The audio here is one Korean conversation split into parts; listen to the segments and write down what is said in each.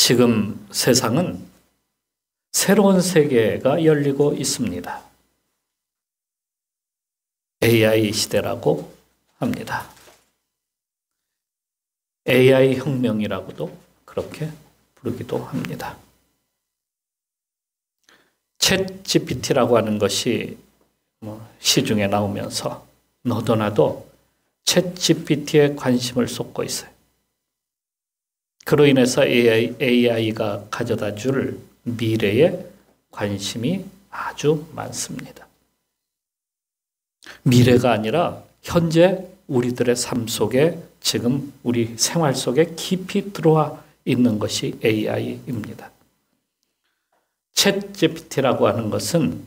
지금 세상은 새로운 세계가 열리고 있습니다. AI 시대라고 합니다. AI 혁명이라고도 그렇게 부르기도 합니다. 챗 GPT라고 하는 것이 시중에 나오면서 너도 나도 챗 GPT에 관심을 쏟고 있어요. 그로 인해서 AI가 가져다 줄 미래에 관심이 아주 많습니다. 미래가 아니라 현재 우리들의 삶 속에 지금 우리 생활 속에 깊이 들어와 있는 것이 AI입니다. 챗 GPT라고 하는 것은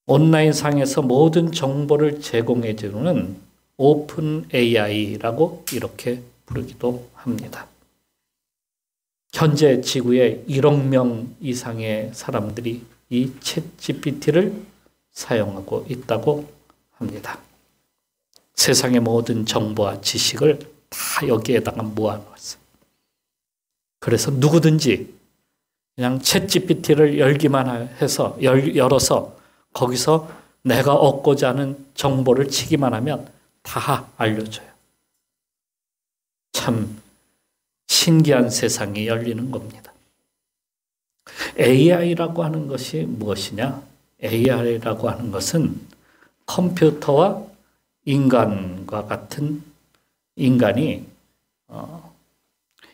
온라인 상에서 모든 정보를 제공해 주는 오픈 AI라고 이렇게 부르기도 합니다. 현재 지구에 1억 명 이상의 사람들이 이 챗 GPT를 사용하고 있다고 합니다. 세상의 모든 정보와 지식을 다 여기에다가 모아놓았어요. 그래서 누구든지 그냥 챗 GPT를 열어서 거기서 내가 얻고자 하는 정보를 치기만 하면 다 알려줘요. 참 신기한 세상이 열리는 겁니다. AI라고 하는 것이 무엇이냐? AI라고 하는 것은 컴퓨터와 인간과 같은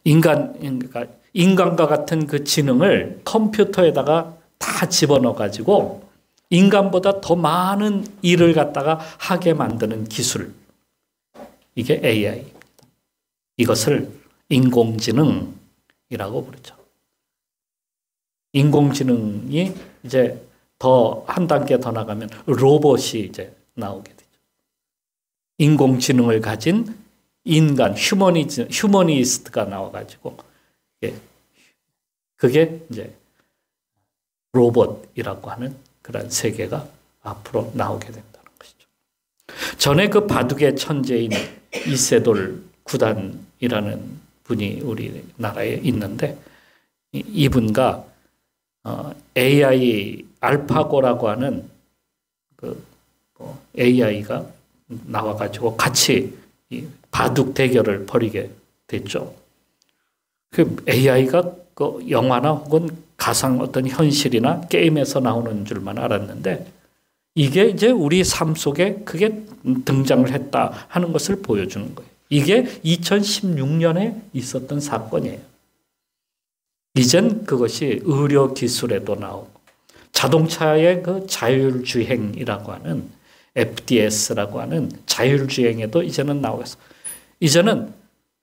인간과 같은 그 지능을 컴퓨터에다가 다 집어넣어 가지고 인간보다 더 많은 일을 갖다가 하게 만드는 기술. 이게 AI입니다. 이것을 인공지능이라고 부르죠. 인공지능이 이제 한 단계 더 나가면 로봇이 이제 나오게 되죠. 인공지능을 가진 인간, 휴머니스트가 나와가지고, 그게 이제 로봇이라고 하는 그런 세계가 앞으로 나오게 된다는 것이죠. 전에 그 바둑의 천재인 이세돌 구단이라는 분이 우리나라에 있는데, 이분과 AI 알파고라고 하는 AI가 나와가지고 같이 바둑 대결을 벌이게 됐죠. 그 AI가 그 영화나 혹은 가상 어떤 현실이나 게임에서 나오는 줄만 알았는데 이게 이제 우리 삶 속에 그게 등장을 했다 하는 것을 보여주는 거예요. 이게 2016년에 있었던 사건이에요. 이젠 그것이 의료 기술에도 나오고 자동차의 그 자율주행이라고 하는 FDS라고 하는 자율주행에도 이제는 나오고 있어요. 이제는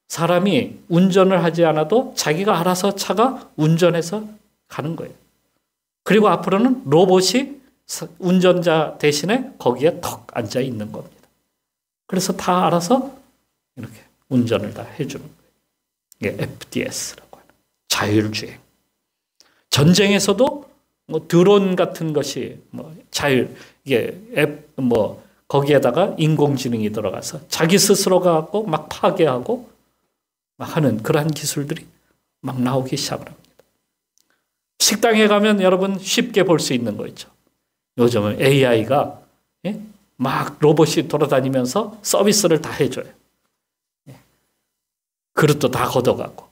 사람이 운전을 하지 않아도 자기가 알아서 차가 운전해서 가는 거예요. 그리고 앞으로는 로봇이 운전자 대신에 거기에 턱 앉아 있는 겁니다. 그래서 다 알아서 이렇게 운전을 다 해주는 거예요. 이게 FDS라고 하는 자율주행. 전쟁에서도 드론 같은 것이 거기에다가 인공지능이 들어가서 자기 스스로가 갖고 막 파괴하고 막 하는 그러한 기술들이 막 나오기 시작을 합니다. 식당에 가면 여러분 쉽게 볼 수 있는 거 있죠. 요즘은 AI가 막 로봇이 돌아다니면서 서비스를 다 해줘요. 그릇도 다 걷어가고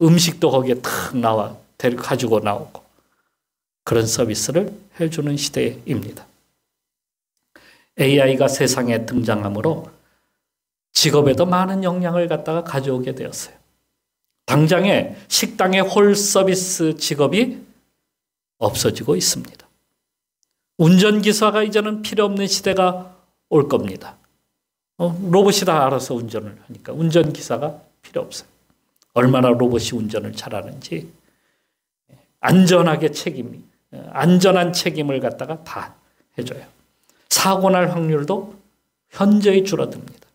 음식도 거기에 탁 나와 가지고 나오고 그런 서비스를 해주는 시대입니다. AI가 세상에 등장함으로 직업에도 많은 영향을 갖다가 가져오게 되었어요. 당장에 식당의 홀 서비스 직업이 없어지고 있습니다. 운전기사가 이제는 필요 없는 시대가 올 겁니다. 로봇이 다 알아서 운전을 하니까 운전기사가 필요 없어요. 얼마나 로봇이 운전을 잘하는지 안전한 책임을 갖다가 다 해줘요. 사고 날 확률도 현저히 줄어듭니다.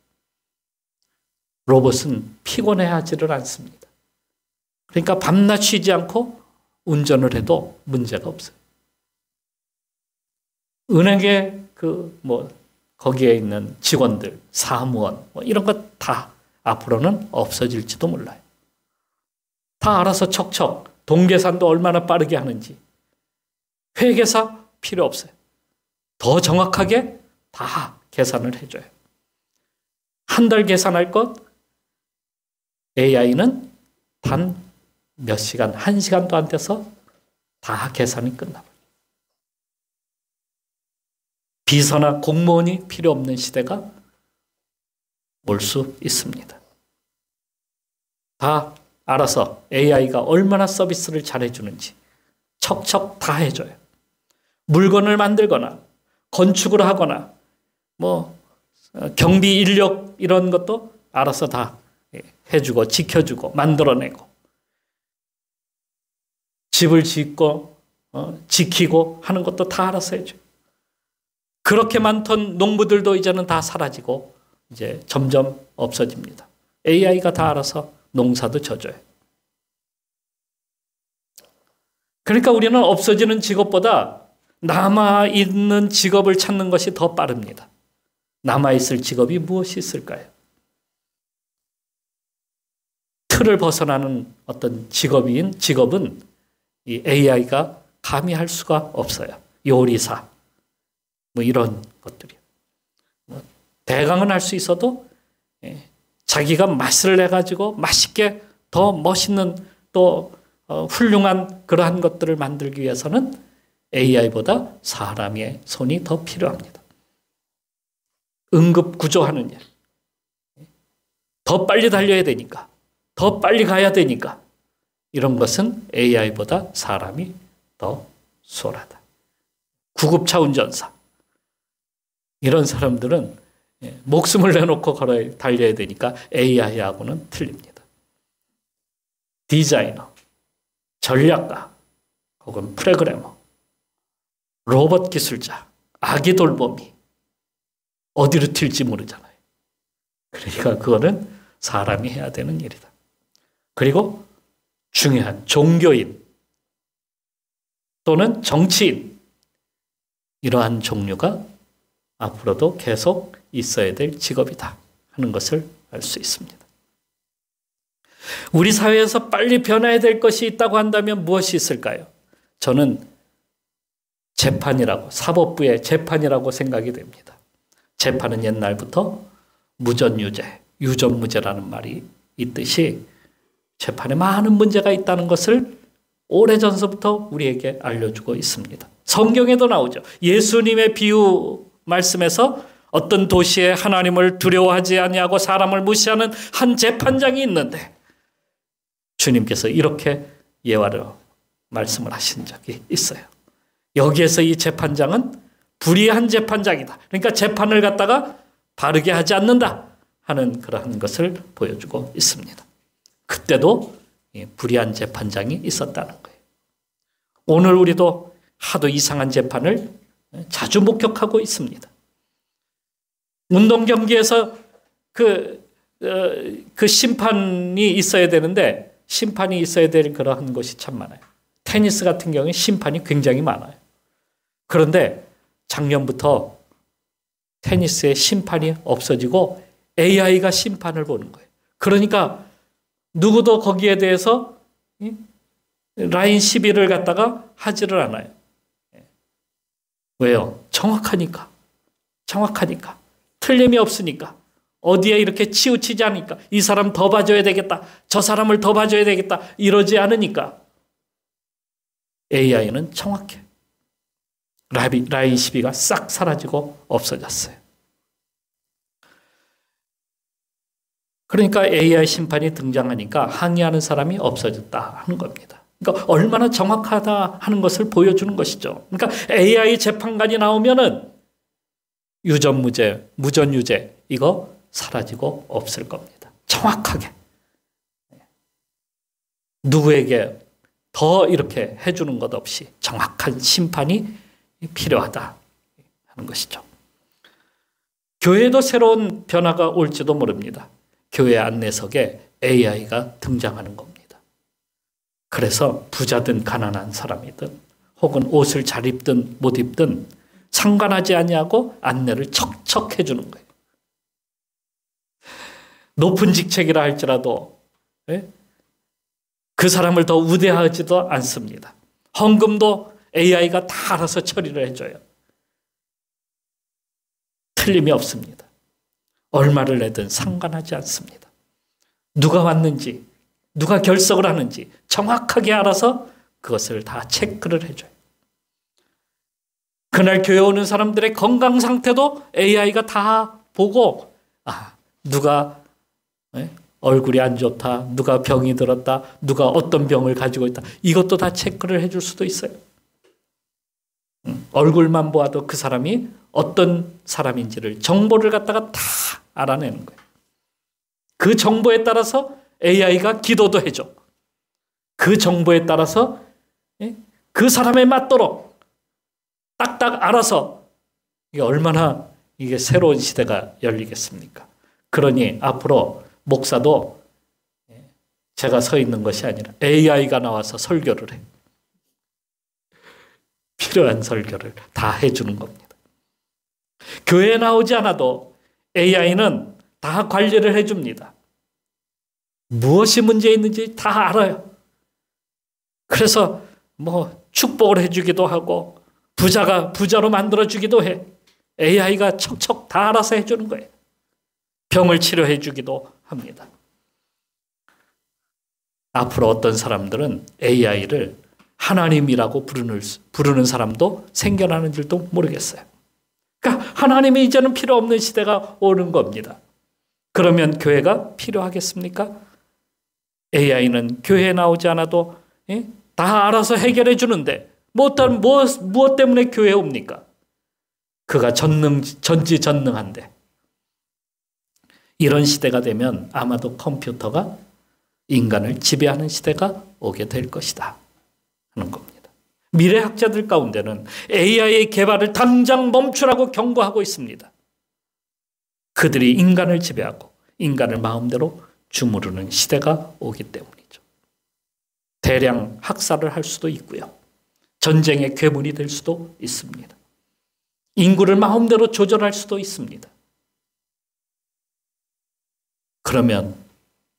로봇은 피곤해하지를 않습니다. 그러니까 밤낮 쉬지 않고 운전을 해도 문제가 없어요. 은행에 거기에 있는 직원들, 사무원 이런 것 다 앞으로는 없어질지도 몰라요. 다 알아서 척척 동계산도 얼마나 빠르게 하는지 회계사 필요 없어요. 더 정확하게 다 계산을 해줘요. 한 달 계산할 것 AI는 단 몇 시간, 1시간도 안 돼서 다 계산이 끝나버려요. 비서나 공무원이 필요 없는 시대가 올 수 있습니다. 다 알아서 AI가 얼마나 서비스를 잘해주는지 척척 다 해줘요. 물건을 만들거나 건축을 하거나 뭐 경비 인력 이런 것도 알아서 다 해주고 지켜주고 만들어내고 집을 짓고 지키고 하는 것도 다 알아서 해줘요. 그렇게 많던 농부들도 이제는 다 사라지고 이제 점점 없어집니다. AI가 다 알아서 농사도 져줘요. 그러니까 우리는 없어지는 직업보다 남아있는 직업을 찾는 것이 더 빠릅니다. 남아있을 직업이 무엇이 있을까요? 틀을 벗어나는 어떤 직업은 이 AI가 감히 할 수가 없어요. 요리사, 뭐 이런 것들이요. 대강은 할 수 있어도 자기가 맛을 내가지고 맛있게 더 멋있는 또 훌륭한 그러한 것들을 만들기 위해서는 AI보다 사람의 손이 더 필요합니다. 응급 구조하는 일. 더 빨리 달려야 되니까. 더 빨리 가야 되니까. 이런 것은 AI보다 사람이 더 수월하다. 구급차 운전사. 이런 사람들은 목숨을 내놓고 달려야 되니까 AI하고는 틀립니다. 디자이너, 전략가, 혹은 프로그래머, 로봇 기술자, 아기 돌보미. 어디로 튈지 모르잖아요. 그러니까 그거는 사람이 해야 되는 일이다. 그리고 중요한 종교인 또는 정치인 이러한 종류가 앞으로도 계속 있어야 될 직업이다 하는 것을 알 수 있습니다. 우리 사회에서 빨리 변화해야 될 것이 있다고 한다면 무엇이 있을까요? 저는 재판이라고, 사법부의 재판이라고 생각이 됩니다. 재판은 옛날부터 무전유죄, 유전무죄라는 말이 있듯이 재판에 많은 문제가 있다는 것을 오래전서부터 우리에게 알려주고 있습니다. 성경에도 나오죠. 예수님의 비유 말씀에서 어떤 도시에 하나님을 두려워하지 아니하고 사람을 무시하는 한 재판장이 있는데 주님께서 이렇게 예화로 말씀을 하신 적이 있어요. 여기에서 이 재판장은 불의한 재판장이다. 그러니까 재판을 갖다가 바르게 하지 않는다 하는 그러한 것을 보여주고 있습니다. 그때도 불의한 재판장이 있었다는 거예요. 오늘 우리도 하도 이상한 재판을 자주 목격하고 있습니다. 운동 경기에서 그 심판이 있어야 되는데 심판이 있어야 될 그러한 것이 참 많아요. 테니스 같은 경우에 심판이 굉장히 많아요. 그런데 작년부터 테니스의 심판이 없어지고 AI가 심판을 보는 거예요. 그러니까 누구도 거기에 대해서 라인 시비를 갖다가 하지를 않아요. 왜요? 정확하니까. 틀림이 없으니까. 어디에 이렇게 치우치지 않으니까. 이 사람 더 봐줘야 되겠다. 저 사람을 더 봐줘야 되겠다. 이러지 않으니까. AI는 정확해. 라인 시비가 싹 사라지고 없어졌어요. 그러니까 AI 심판이 등장하니까 항의하는 사람이 없어졌다 하는 겁니다. 그러니까 얼마나 정확하다 하는 것을 보여주는 것이죠. 그러니까 AI 재판관이 나오면은 유전무죄, 무전유죄 이거 사라지고 없을 겁니다. 정확하게. 누구에게 더 이렇게 해주는 것 없이 정확한 심판이 필요하다 하는 것이죠. 교회도 새로운 변화가 올지도 모릅니다. 교회 안내석에 AI가 등장하는 겁니다. 그래서 부자든 가난한 사람이든 혹은 옷을 잘 입든 못 입든 상관하지 아니하고 안내를 척척 해주는 거예요. 높은 직책이라 할지라도 그 사람을 더 우대하지도 않습니다. 헌금도 AI가 다 알아서 처리를 해줘요. 틀림이 없습니다. 얼마를 내든 상관하지 않습니다. 누가 왔는지, 누가 결석을 하는지 정확하게 알아서 그것을 다 체크를 해줘요. 그날 교회 오는 사람들의 건강 상태도 AI가 다 보고, 누가 얼굴이 안 좋다, 누가 병이 들었다, 누가 어떤 병을 가지고 있다, 이것도 다 체크를 해줄 수도 있어요. 얼굴만 보아도 그 사람이 어떤 사람인지를 정보를 갖다가 다 알아내는 거예요. 그 정보에 따라서 AI가 기도도 해줘. 그 정보에 따라서 그 사람에 맞도록 딱딱 알아서, 이게 얼마나 이게 새로운 시대가 열리겠습니까? 그러니 앞으로 목사도 제가 서 있는 것이 아니라 AI가 나와서 설교를 해. 필요한 설교를 다 해주는 겁니다. 교회에 나오지 않아도 AI는 다 관리를 해줍니다. 무엇이 문제 있는지 다 알아요. 그래서 축복을 해주기도 하고 부자로 만들어주기도 해. AI가 척척 다 알아서 해주는 거예요. 병을 치료해주기도 합니다. 앞으로 어떤 사람들은 AI를 하나님이라고 부르는 사람도 생겨나는 줄도 모르겠어요. 그러니까 하나님이 이제는 필요 없는 시대가 오는 겁니다. 그러면 교회가 필요하겠습니까? AI는 교회에 나오지 않아도 다 알아서 해결해 주는데 무엇 때문에 교회에 옵니까? 그가 전지전능한데. 이런 시대가 되면 아마도 컴퓨터가 인간을 지배하는 시대가 오게 될 것이다 하는 겁니다. 미래학자들 가운데는 AI의 개발을 당장 멈추라고 경고하고 있습니다. 그들이 인간을 지배하고 인간을 마음대로 주무르는 시대가 오기 때문이죠. 대량 학살을 할 수도 있고요. 전쟁의 괴물이 될 수도 있습니다. 인구를 마음대로 조절할 수도 있습니다. 그러면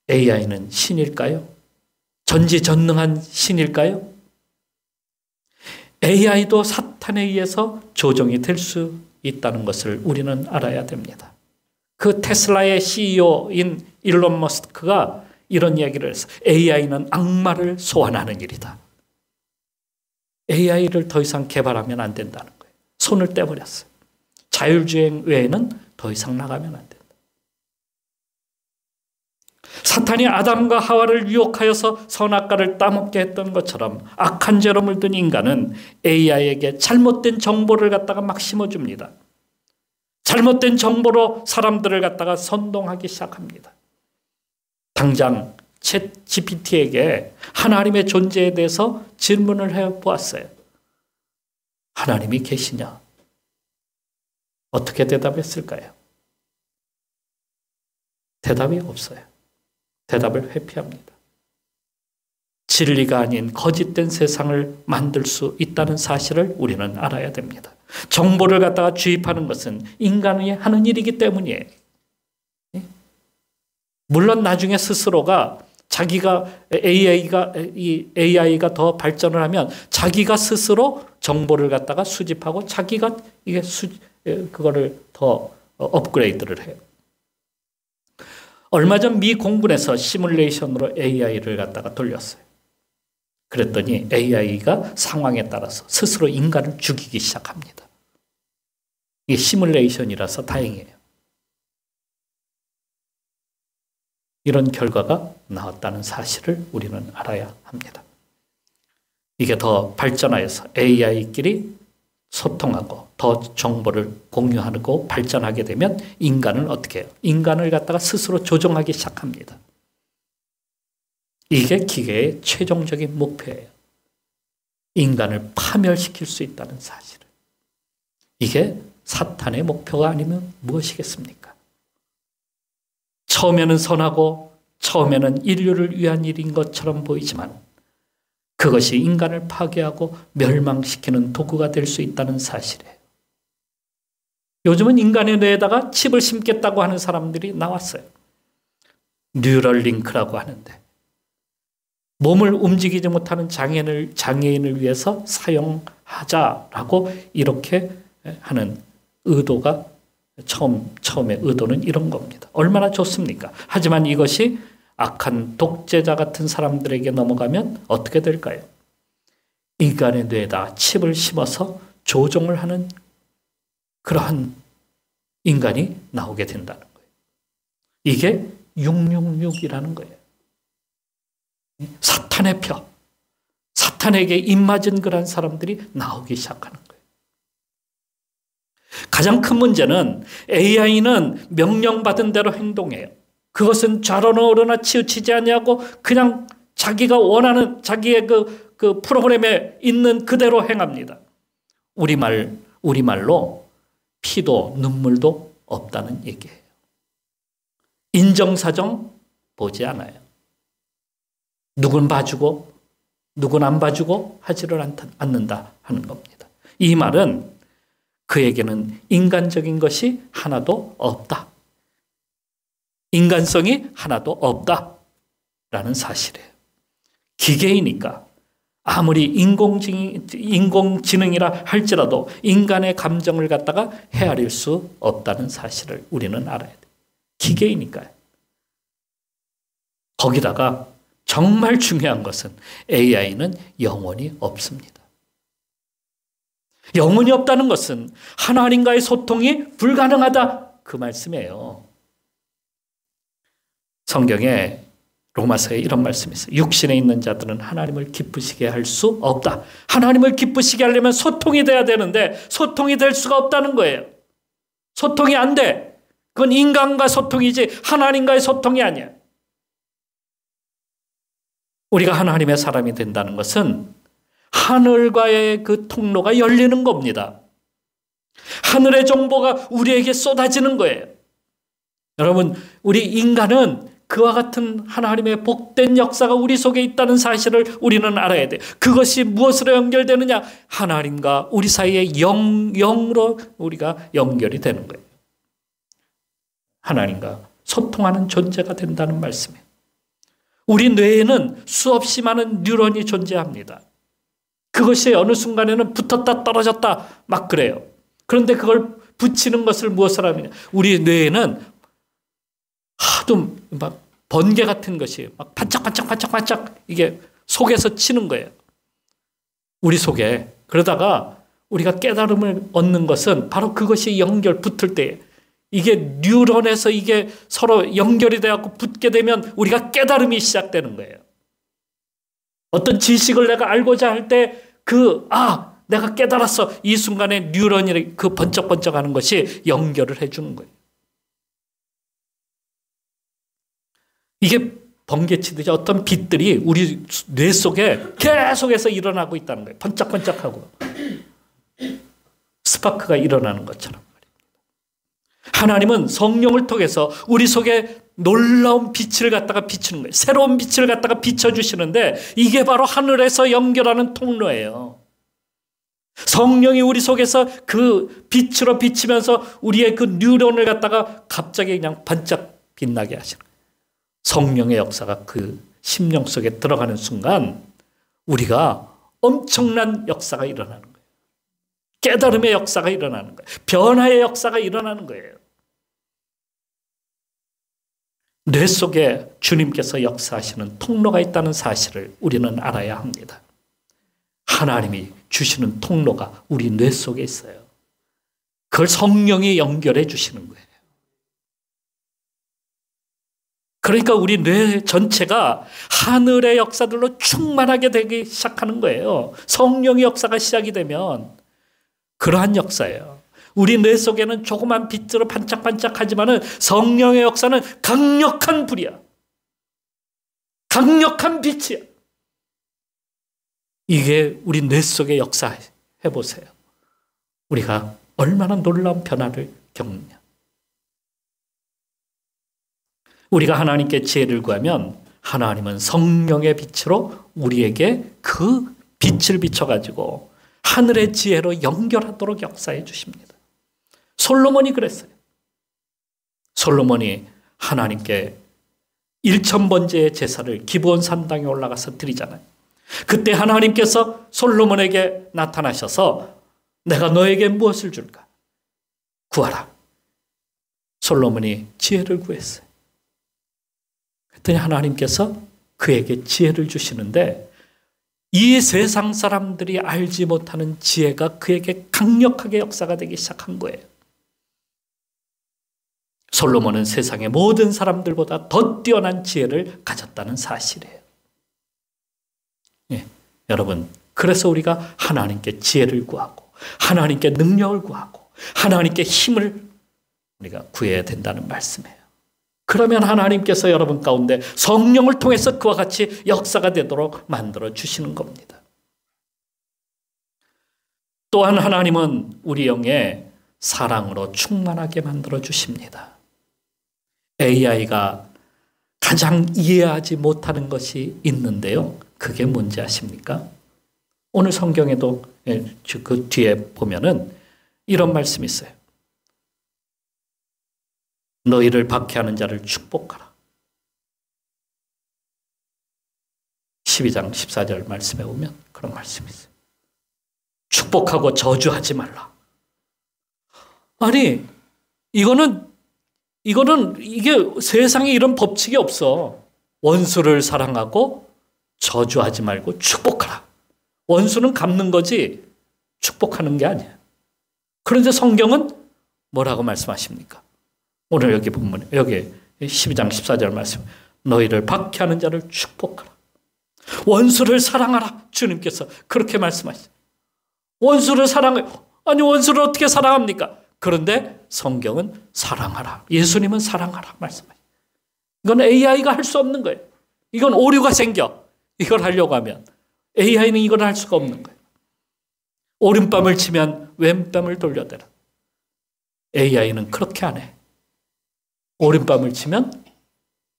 AI는 신일까요? 전지전능한 신일까요? AI도 사탄에 의해서 조종이 될 수 있다는 것을 우리는 알아야 됩니다. 그 테슬라의 CEO인 일론 머스크가 이런 이야기를 했어요. AI는 악마를 소환하는 일이다. AI를 더 이상 개발하면 안 된다는 거예요. 손을 떼버렸어요. 자율주행 외에는 더 이상 나가면 안 된다. 사탄이 아담과 하와를 유혹하여서 선악과를 따먹게 했던 것처럼 악한 죄로 물든 인간은 AI에게 잘못된 정보를 갖다가 막 심어줍니다. 잘못된 정보로 사람들을 갖다가 선동하기 시작합니다. 당장 챗 GPT에게 하나님의 존재에 대해서 질문을 해보았어요. 하나님이 계시냐? 어떻게 대답했을까요? 대답이 없어요. 대답을 회피합니다. 진리가 아닌 거짓된 세상을 만들 수 있다는 사실을 우리는 알아야 됩니다. 정보를 갖다가 주입하는 것은 인간이 하는 일이기 때문이에요. 물론 나중에 스스로가 AI가 더 발전을 하면 자기가 스스로 정보를 갖다가 수집하고 자기가 그거를 더 업그레이드를 해요. 얼마 전 미 공군에서 시뮬레이션으로 AI를 갖다가 돌렸어요. 그랬더니 AI가 상황에 따라서 스스로 인간을 죽이기 시작합니다. 이게 시뮬레이션이라서 다행이에요. 이런 결과가 나왔다는 사실을 우리는 알아야 합니다. 이게 더 발전하여서 AI끼리 소통하고 더 정보를 공유하고 발전하게 되면 인간은 어떻게 해요? 인간을 갖다가 스스로 조종하기 시작합니다. 이게 기계의 최종적인 목표예요. 인간을 파멸시킬 수 있다는 사실을. 이게 사탄의 목표가 아니면 무엇이겠습니까? 처음에는 선하고 처음에는 인류를 위한 일인 것처럼 보이지만 그것이 인간을 파괴하고 멸망시키는 도구가 될 수 있다는 사실이에요. 요즘은 인간의 뇌에다가 칩을 심겠다고 하는 사람들이 나왔어요. 뉴럴링크라고 하는데 몸을 움직이지 못하는 장애인을 위해서 사용하자라고 이렇게 하는 의도가 처음에 의도는 이런 겁니다. 얼마나 좋습니까? 하지만 이것이 악한 독재자 같은 사람들에게 넘어가면 어떻게 될까요? 인간의 뇌에다 칩을 심어서 조종을 하는 그러한 인간이 나오게 된다는 거예요. 이게 666이라는 거예요. 사탄의 표, 사탄에게 입맞은 그런 사람들이 나오기 시작하는 거예요. 가장 큰 문제는 AI는 명령받은 대로 행동해요. 그것은 좌로나 우로나 치우치지 아니하고 그냥 자기가 원하는 자기의 그 프로그램에 있는 그대로 행합니다. 우리말로 피도 눈물도 없다는 얘기예요. 인정사정 보지 않아요. 누군 봐주고 누군 안 봐주고 하지를 않는다 하는 겁니다. 이 말은 그에게는 인간적인 것이 하나도 없다. 인간성이 하나도 없다라는 사실이에요. 기계이니까 아무리 인공지능이라 할지라도 인간의 감정을 갖다가 헤아릴 수 없다는 사실을 우리는 알아야 돼요. 기계이니까요. 거기다가 정말 중요한 것은 AI는 영혼이 없습니다. 영혼이 없다는 것은 하나님과의 소통이 불가능하다 그 말씀이에요. 성경에 로마서에 이런 말씀이 있어요. 육신에 있는 자들은 하나님을 기쁘시게 할 수 없다. 하나님을 기쁘시게 하려면 소통이 돼야 되는데 소통이 될 수가 없다는 거예요. 소통이 안 돼. 그건 인간과 소통이지 하나님과의 소통이 아니야. 우리가 하나님의 사람이 된다는 것은 하늘과의 그 통로가 열리는 겁니다. 하늘의 정보가 우리에게 쏟아지는 거예요. 여러분, 우리 인간은 그와 같은 하나님의 복된 역사가 우리 속에 있다는 사실을 우리는 알아야 돼요. 그것이 무엇으로 연결되느냐? 하나님과 우리 사이의 영으로 우리가 연결이 되는 거예요. 하나님과 소통하는 존재가 된다는 말씀이에요. 우리 뇌에는 수없이 많은 뉴런이 존재합니다. 그것이 어느 순간에는 붙었다 떨어졌다 막 그래요. 그런데 그걸 붙이는 것을 무엇을 하느냐? 우리 뇌에는 하도 막 번개 같은 것이 막 반짝반짝 이게 속에서 치는 거예요. 우리 속에. 그러다가 우리가 깨달음을 얻는 것은 바로 그것이 붙을 때에 이게 뉴런에서 이게 서로 연결이 되어서 붙게 되면 우리가 깨달음이 시작되는 거예요. 어떤 지식을 내가 알고자 할 때 내가 깨달았어. 이 순간에 뉴런이 그 번쩍번쩍하는 것이 연결을 해주는 거예요. 이게 번개치듯이 어떤 빛들이 우리 뇌 속에 계속해서 일어나고 있다는 거예요. 번쩍번쩍하고 스파크가 일어나는 것처럼. 하나님은 성령을 통해서 우리 속에 놀라운 빛을 갖다가 비추는 거예요. 새로운 빛을 갖다가 비춰주시는데 이게 바로 하늘에서 연결하는 통로예요. 성령이 우리 속에서 그 빛으로 비치면서 우리의 그 뉴런을 갖다가 갑자기 그냥 반짝 빛나게 하시는 거예요. 성령의 역사가 그 심령 속에 들어가는 순간 우리가 엄청난 역사가 일어나는 거예요. 깨달음의 역사가 일어나는 거예요. 변화의 역사가 일어나는 거예요. 뇌 속에 주님께서 역사하시는 통로가 있다는 사실을 우리는 알아야 합니다. 하나님이 주시는 통로가 우리 뇌 속에 있어요. 그걸 성령이 연결해 주시는 거예요. 그러니까 우리 뇌 전체가 하늘의 역사들로 충만하게 되기 시작하는 거예요. 성령의 역사가 시작이 되면 그러한 역사예요. 우리 뇌 속에는 조그만 빛으로 반짝반짝하지만은 성령의 역사는 강력한 불이야. 강력한 빛이야. 이게 우리 뇌 속의 역사 해보세요. 우리가 얼마나 놀라운 변화를 겪느냐. 우리가 하나님께 지혜를 구하면 하나님은 성령의 빛으로 우리에게 그 빛을 비춰가지고 하늘의 지혜로 연결하도록 역사해 주십니다. 솔로몬이 그랬어요. 솔로몬이 하나님께 1,000번째의 제사를 기브온 산당에 올라가서 드리잖아요. 그때 하나님께서 솔로몬에게 나타나셔서 내가 너에게 무엇을 줄까? 구하라. 솔로몬이 지혜를 구했어요. 그랬더니 하나님께서 그에게 지혜를 주시는데 이 세상 사람들이 알지 못하는 지혜가 그에게 강력하게 역사가 되기 시작한 거예요. 솔로몬은 세상의 모든 사람들보다 더 뛰어난 지혜를 가졌다는 사실이에요. 예, 여러분, 그래서 우리가 하나님께 지혜를 구하고 하나님께 능력을 구하고 하나님께 힘을 우리가 구해야 된다는 말씀이에요. 그러면 하나님께서 여러분 가운데 성령을 통해서 그와 같이 역사가 되도록 만들어 주시는 겁니다. 또한 하나님은 우리 영에 사랑으로 충만하게 만들어 주십니다. AI가 가장 이해하지 못하는 것이 있는데요. 그게 뭔지 아십니까? 오늘 성경에도 그 뒤에 보면은 이런 말씀이 있어요. 너희를 박해하는 자를 축복하라. 12장 14절 말씀에 보면 그런 말씀이 있어요. 축복하고 저주하지 말라. 아니, 이게 세상에 이런 법칙이 없어. 원수를 사랑하고 저주하지 말고 축복하라. 원수는 갚는 거지 축복하는 게 아니야. 그런데 성경은 뭐라고 말씀하십니까? 오늘 여기 본문, 여기 12장 14절 말씀. 너희를 박해하는 자를 축복하라. 원수를 사랑하라. 주님께서 그렇게 말씀하시죠. 원수를 사랑해. 아니, 원수를 어떻게 사랑합니까? 그런데 성경은 사랑하라. 예수님은 사랑하라 말씀하시죠. 이건 AI가 할 수 없는 거예요. 이건 오류가 생겨. 이걸 하려고 하면. AI는 이걸 할 수가 없는 거예요. 오른밤을 치면 왼밤을 돌려대라. AI는 그렇게 안 해. 오른밤을 치면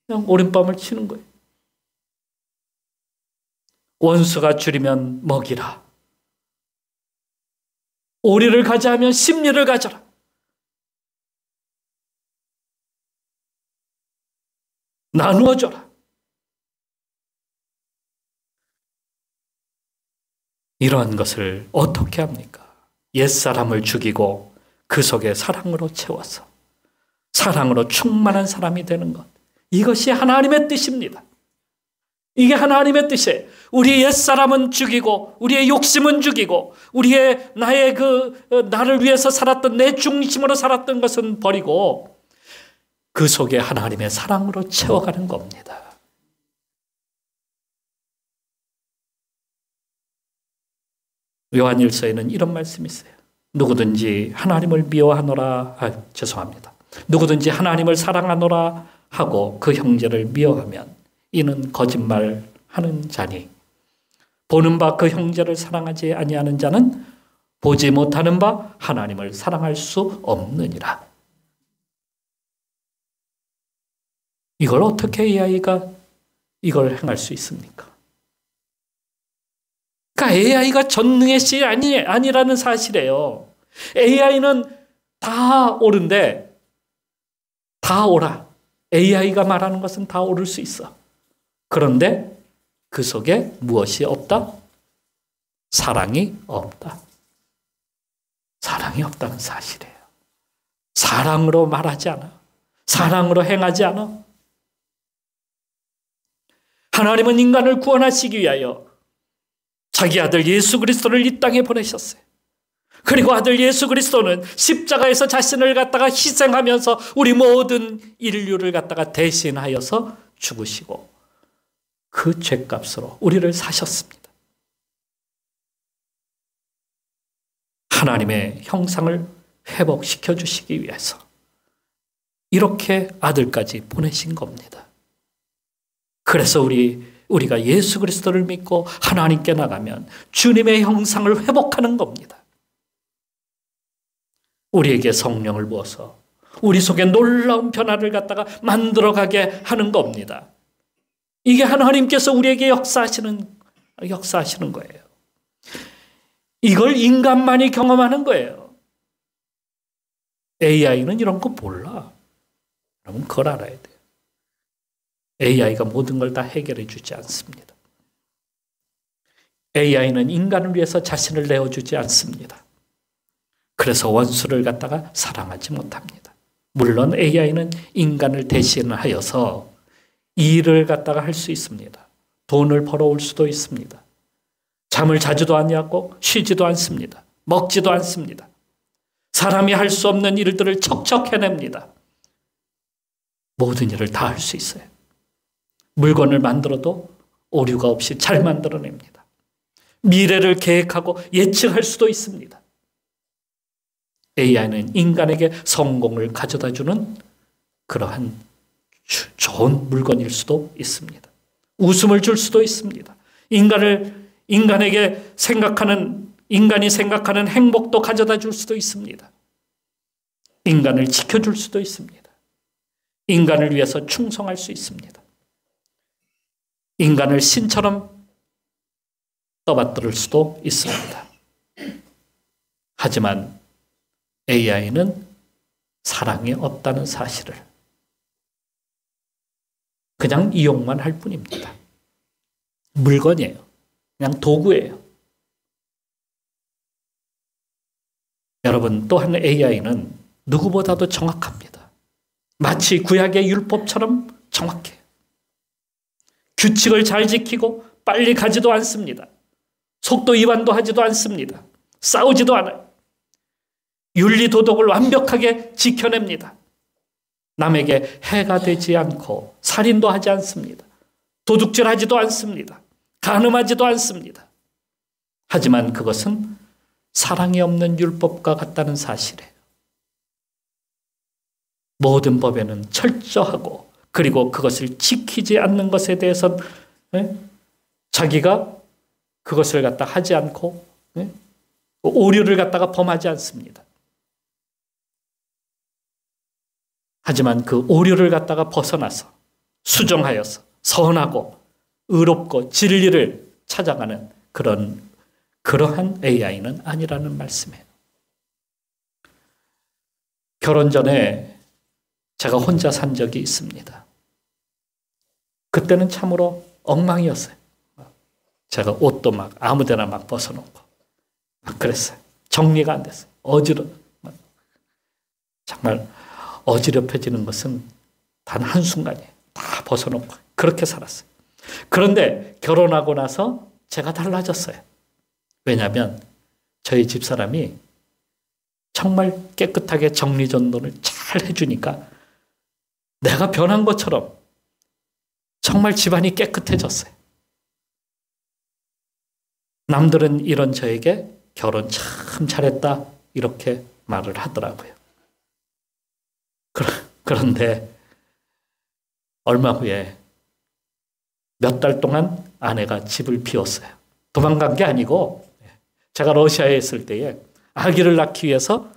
그냥 오른밤을 치는 거예요. 원수가 줄이면 먹이라. 오리를 가자 하면 심리를 가져라. 나누어 줘라. 이러한 것을 어떻게 합니까? 옛사람을 죽이고 그 속에 사랑으로 채워서 사랑으로 충만한 사람이 되는 것. 이것이 하나님의 뜻입니다. 이게 하나님의 뜻이에요. 우리 옛사람은 죽이고 우리의 욕심은 죽이고 나의 나를 위해서 살았던 내 중심으로 살았던 것은 버리고 그 속에 하나님의 사랑으로 채워가는 겁니다. 요한일서에는 이런 말씀이 있어요. 누구든지 하나님을 미워하노라, 죄송합니다. 누구든지 하나님을 사랑하노라 하고 그 형제를 미워하면 이는 거짓말하는 자니 보는 바 그 형제를 사랑하지 아니하는 자는 보지 못하는 바 하나님을 사랑할 수 없느니라. 이걸 어떻게 AI가 이걸 행할 수 있습니까? 그러니까 AI가 전능의 씨 아니라는 사실이에요. AI는 다 옳은데 다 옳아. AI가 말하는 것은 다 옳을 수 있어. 그런데 그 속에 무엇이 없다? 사랑이 없다. 사랑이 없다는 사실이에요. 사랑으로 말하지 않아. 사랑으로 행하지 않아. 하나님은 인간을 구원하시기 위하여 자기 아들 예수 그리스도를 이 땅에 보내셨어요. 그리고 아들 예수 그리스도는 십자가에서 자신을 갖다가 희생하면서 우리 모든 인류를 갖다가 대신하여서 죽으시고 그 죄값으로 우리를 사셨습니다. 하나님의 형상을 회복시켜 주시기 위해서 이렇게 아들까지 보내신 겁니다. 그래서 우리가 예수 그리스도를 믿고 하나님께 나가면 주님의 형상을 회복하는 겁니다. 우리에게 성령을 부어서 우리 속에 놀라운 변화를 갖다가 만들어가게 하는 겁니다. 이게 하나님께서 우리에게 역사하시는 거예요. 이걸 인간만이 경험하는 거예요. AI는 이런 거 몰라. 여러분 그걸 알아야 돼요. AI가 모든 걸 다 해결해 주지 않습니다. AI는 인간을 위해서 자신을 내어주지 않습니다. 그래서 원수를 갖다가 사랑하지 못합니다. 물론 AI는 인간을 대신하여서 일을 갖다가 할 수 있습니다. 돈을 벌어올 수도 있습니다. 잠을 자지도 않냐고 쉬지도 않습니다. 먹지도 않습니다. 사람이 할 수 없는 일들을 척척 해냅니다. 모든 일을 다 할 수 있어요. 물건을 만들어도 오류가 없이 잘 만들어냅니다. 미래를 계획하고 예측할 수도 있습니다. AI는 인간에게 성공을 가져다주는 그러한 좋은 물건일 수도 있습니다. 웃음을 줄 수도 있습니다. 인간이 생각하는 행복도 가져다 줄 수도 있습니다. 인간을 지켜줄 수도 있습니다. 인간을 위해서 충성할 수 있습니다. 인간을 신처럼 떠받들 수도 있습니다. 하지만 AI는 사랑이 없다는 사실을 그냥 이용만 할 뿐입니다. 물건이에요. 그냥 도구예요. 여러분, 또한 AI는 누구보다도 정확합니다. 마치 구약의 율법처럼 정확해요. 규칙을 잘 지키고 빨리 가지도 않습니다. 속도 위반도 하지도 않습니다. 싸우지도 않아요. 윤리 도덕을 완벽하게 지켜냅니다. 남에게 해가 되지 않고 살인도 하지 않습니다. 도둑질하지도 않습니다. 간음하지도 않습니다. 하지만 그것은 사랑이 없는 율법과 같다는 사실이에요. 모든 법에는 철저하고 그리고 그것을 지키지 않는 것에 대해서는 자기가 그것을 갖다 하지 않고 오류를 갖다가 범하지 않습니다. 하지만 그 오류를 갖다가 벗어나서 수정하여서 선하고 의롭고 진리를 찾아가는 그러한 AI는 아니라는 말씀이에요. 결혼 전에 제가 혼자 산 적이 있습니다. 그때는 참으로 엉망이었어요. 제가 옷도 막 아무데나 막 벗어놓고 막 그랬어요. 정리가 안 됐어요. 정말 어지럽혀지는 것은 단 한순간이에요. 다 벗어놓고 그렇게 살았어요. 그런데 결혼하고 나서 제가 달라졌어요. 왜냐하면 저희 집사람이 정말 깨끗하게 정리정돈을 잘 해주니까 내가 변한 것처럼 정말 집안이 깨끗해졌어요. 남들은 이런 저에게 결혼 참 잘했다 이렇게 말을 하더라고요. 그런데 얼마 후에 몇 달 동안 아내가 집을 비웠어요. 도망간 게 아니고 제가 러시아에 있을 때에 아기를 낳기 위해서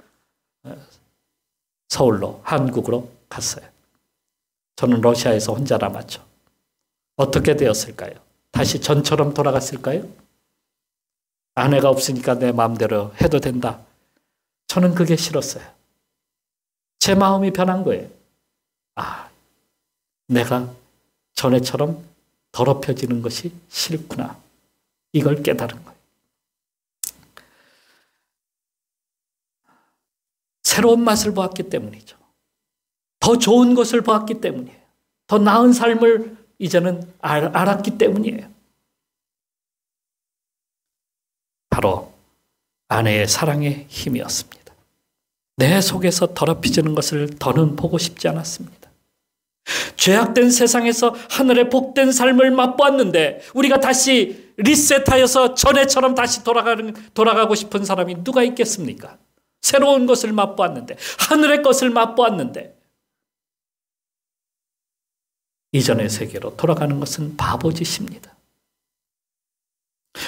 서울로 한국으로 갔어요. 저는 러시아에서 혼자 남았죠. 어떻게 되었을까요? 다시 전처럼 돌아갔을까요? 아내가 없으니까 내 마음대로 해도 된다. 저는 그게 싫었어요. 제 마음이 변한 거예요. 내가 전에처럼 더럽혀지는 것이 싫구나. 이걸 깨달은 거예요. 새로운 맛을 보았기 때문이죠. 더 좋은 것을 보았기 때문이에요. 더 나은 삶을 이제는 알았기 때문이에요. 바로 아내의 사랑의 힘이었습니다. 내 속에서 더럽혀지는 것을 더는 보고 싶지 않았습니다. 죄악된 세상에서 하늘의 복된 삶을 맛보았는데 우리가 다시 리셋하여서 전에처럼 다시 돌아가고 싶은 사람이 누가 있겠습니까? 새로운 것을 맛보았는데 하늘의 것을 맛보았는데 이전의 세계로 돌아가는 것은 바보짓입니다.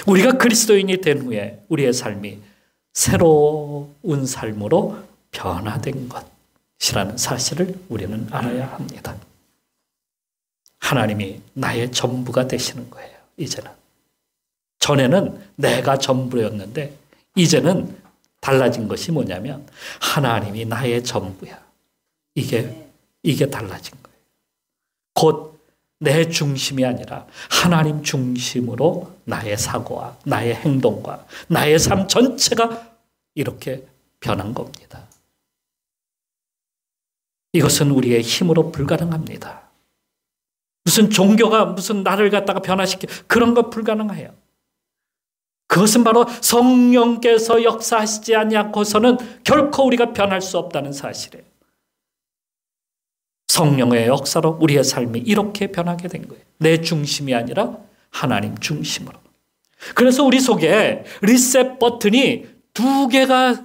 우리가 그리스도인이 된 후에 우리의 삶이 새로운 삶으로 변화된 것이라는 사실을 우리는 알아야 합니다. 하나님이 나의 전부가 되시는 거예요. 이제는. 전에는 내가 전부였는데 이제는 달라진 것이 뭐냐면 하나님이 나의 전부야. 이게 달라진 거예요. 곧 내 중심이 아니라 하나님 중심으로 나의 사고와 나의 행동과 나의 삶 전체가 이렇게 변한 겁니다. 이것은 우리의 힘으로 불가능합니다. 무슨 종교가 무슨 나를 갖다가 변화시켜 그런 거 불가능해요. 그것은 바로 성령께서 역사하시지 않고서는 결코 우리가 변할 수 없다는 사실이에요. 성령의 역사로 우리의 삶이 이렇게 변하게 된 거예요. 내 중심이 아니라 하나님 중심으로. 그래서 우리 속에 리셋 버튼이 두 개가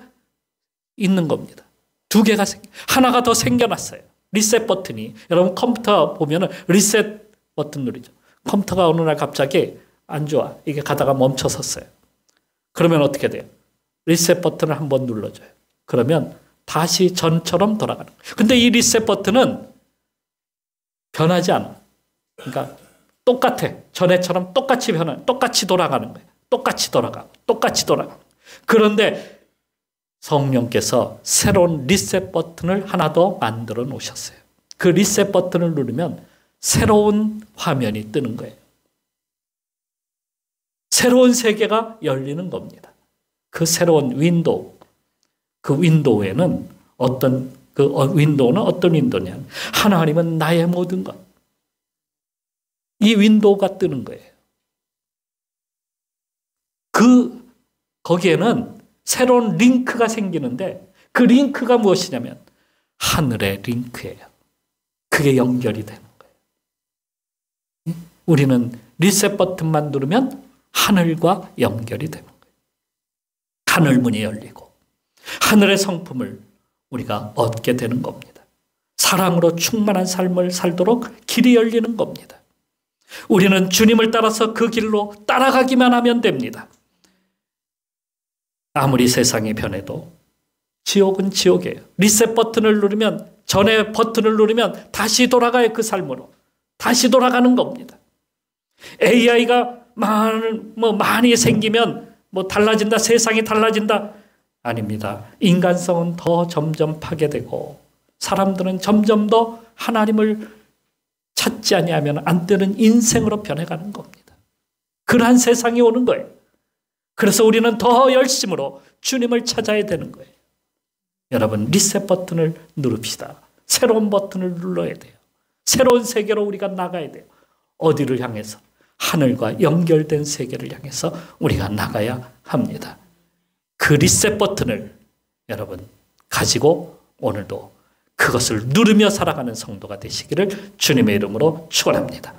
있는 겁니다. 두 개가 하나가 더 생겨났어요. 리셋 버튼이. 여러분 컴퓨터 보면은 리셋 버튼 누르죠. 컴퓨터가 어느 날 갑자기 안 좋아. 이게 가다가 멈춰섰어요. 그러면 어떻게 돼요? 리셋 버튼을 한번 눌러줘요. 그러면 다시 전처럼 돌아가는 거예요. 근데 이 리셋 버튼은 변하지 않아. 그러니까 똑같아. 전에처럼 똑같이 똑같이 돌아가는 거예요. 똑같이 돌아가고, 똑같이 돌아가고. 그런데 성령께서 새로운 리셋 버튼을 하나 더 만들어 놓으셨어요. 그 리셋 버튼을 누르면 새로운 화면이 뜨는 거예요. 새로운 세계가 열리는 겁니다. 그 새로운 윈도우, 그 윈도우에는 어떤 윈도우냐? 하나님은 나의 모든 것. 이 윈도우가 뜨는 거예요. 거기에는 새로운 링크가 생기는데 그 링크가 무엇이냐면 하늘의 링크예요. 그게 연결이 되는 거예요. 우리는 리셋 버튼만 누르면 하늘과 연결이 되는 거예요. 하늘문이 열리고 하늘의 성품을 우리가 얻게 되는 겁니다. 사랑으로 충만한 삶을 살도록 길이 열리는 겁니다. 우리는 주님을 따라서 그 길로 따라가기만 하면 됩니다. 아무리 세상이 변해도 지옥은 지옥이에요. 리셋 버튼을 누르면 전에 버튼을 누르면 다시 돌아가요. 그 삶으로. 다시 돌아가는 겁니다. AI가 많이 생기면 달라진다. 세상이 달라진다. 아닙니다. 인간성은 더 점점 파괴되고 사람들은 점점 더 하나님을 찾지 아니하면 안 되는 인생으로 변해가는 겁니다. 그러한 세상이 오는 거예요. 그래서 우리는 더 열심으로 주님을 찾아야 되는 거예요. 여러분 리셋 버튼을 누릅시다. 새로운 버튼을 눌러야 돼요. 새로운 세계로 우리가 나가야 돼요. 어디를 향해서? 하늘과 연결된 세계를 향해서 우리가 나가야 합니다. 그 리셋 버튼을 여러분 가지고 오늘도 그것을 누르며 살아가는 성도가 되시기를 주님의 이름으로 축원합니다.